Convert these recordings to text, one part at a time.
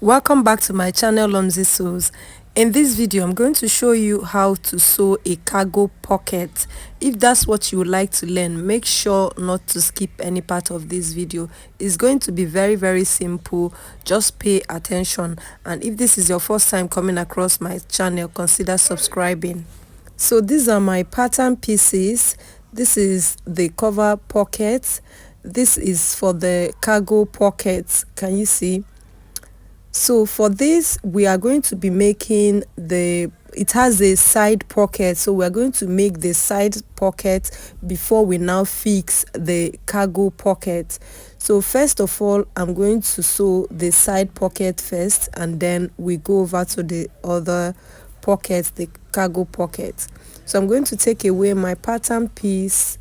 Welcome back to my channel Lomzy Sews. In this video I'm going to show you how to sew a cargo pocket. If that's what you would like to learn, make sure not to skip any part of this video. It's going to be very simple. Just pay attention, and if this is your first time coming across my channel, consider subscribing. So these are my pattern pieces. This is the cover pocket. This is for the cargo pockets. Can you see? So for this we are going to be making it has a side pocket, so we are going to make the side pocket before we now fix the cargo pocket. So first of all, I'm going to sew the side pocket first, and then we go over to the other pocket, the cargo pocket. So I'm going to take away my pattern piece.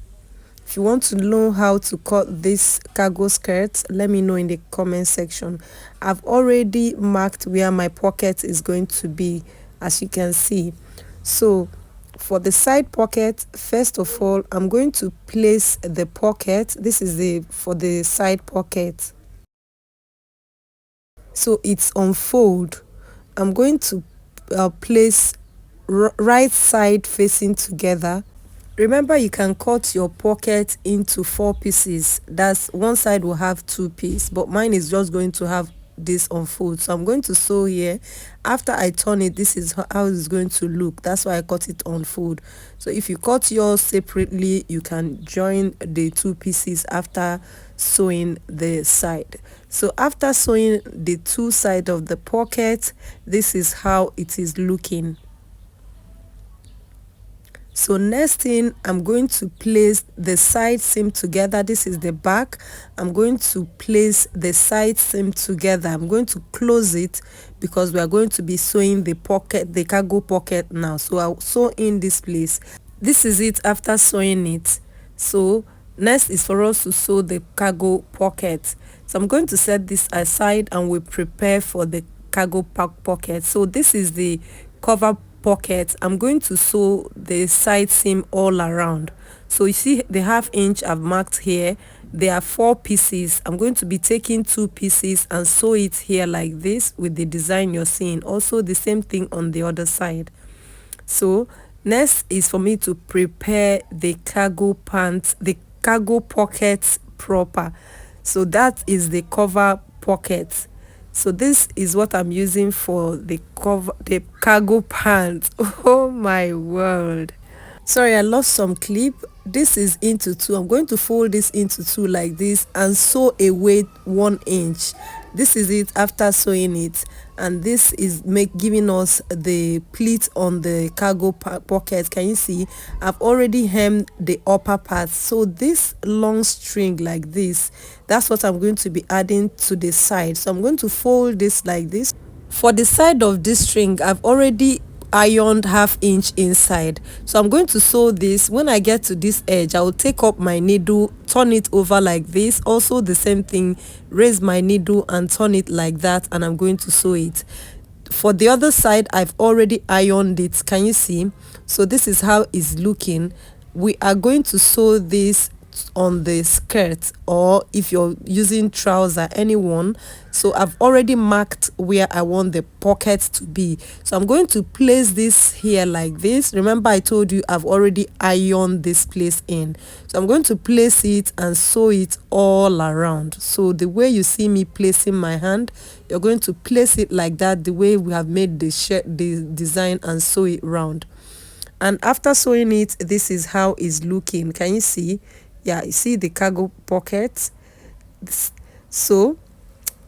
If you want to know how to cut this cargo skirt, let me know in the comment section. I've already marked where my pocket is going to be, as you can see. So for the side pocket, first of all, I'm going to place the pocket. This is for the side pocket. So it's on fold. I'm going to place right side facing together. Remember, you can cut your pocket into 4 pieces. That's one side will have 2 pieces, but mine is just going to have this unfold. So I'm going to sew here. After I turn it, this is how it's going to look. That's why I cut it on fold. So if you cut yours separately, you can join the 2 pieces after sewing the side. So after sewing the 2 sides of the pocket, this is how it is looking. So next thing, I'm going to place the side seam together. This is the back. I'm going to place the side seam together. I'm going to close it because we are going to be sewing the pocket, the cargo pocket now. So I'll sew in this place. This is it after sewing it. So next is for us to sew the cargo pocket. So I'm going to set this aside and we prepare for the cargo pocket. So this is the cover pocket. I'm going to sew the side seam all around. So you see the ½ inch I've marked here. There are 4 pieces. I'm going to be taking 2 pieces and sew it here like this with the design you're seeing. Also the same thing on the other side. So next is for me to prepare the cargo pants, the cargo pockets proper. So that is the cover pocket. So this is what I'm using for the cargo pants. Oh my word. Sorry, I lost some clip. This is into 2. I'm going to fold this into 2 like this and sew away 1 inch. This is it after sewing it, and this is giving us the pleat on the cargo pocket. Can you see? I've already hemmed the upper part, so this long string like this, that's what I'm going to be adding to the side. So I'm going to fold this like this. For the side of this string, I've already ironed ½ inch inside, so I'm going to sew this. When I get to this edge, I will take up my needle, turn it over like this. Also the same thing, raise my needle and turn it like that, and I'm going to sew it. For the other side, I've already ironed it. Can you see? So this is how it's looking. We are going to sew this on the skirt, or if you're using trouser, anyone. So I've already marked where I want the pocket to be, so I'm going to place this here like this. Remember, I told you I've already ironed this place in, so I'm going to place it and sew it all around. So the way you see me placing my hand, you're going to place it like that, the way we have made the design, and sew it round. And after sewing it, this is how it's looking. Can you see? Yeah, you see the cargo pocket. So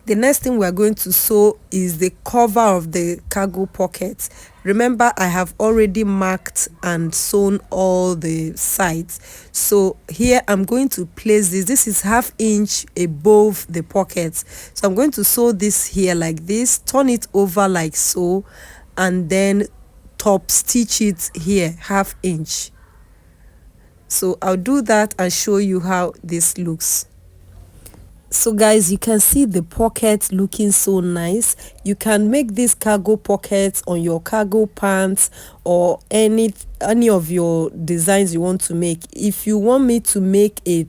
the next thing we're going to sew is the cover of the cargo pocket. Remember, I have already marked and sewn all the sides. So here I'm going to place this. This is ½ inch above the pocket. So I'm going to sew this here like this, turn it over like so, and then top stitch it here ½ inch. So I'll do that and show you how this looks. So guys, you can see the pocket looking so nice. You can make these cargo pockets on your cargo pants or any of your designs you want to make. If you want me to make a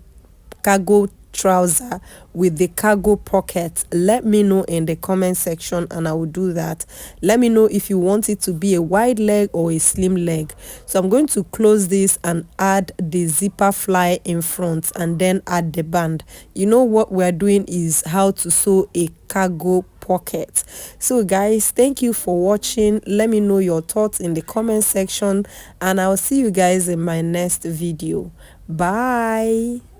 cargo trouser with the cargo pocket? Let me know in the comment section and I will do that. Let me know if you want it to be a wide leg or a slim leg. So I'm going to close this and add the zipper fly in front and then add the band. You know what we're doing is how to sew a cargo pocket. So guys, thank you for watching. Let me know your thoughts in the comment section and I'll see you guys in my next video. Bye.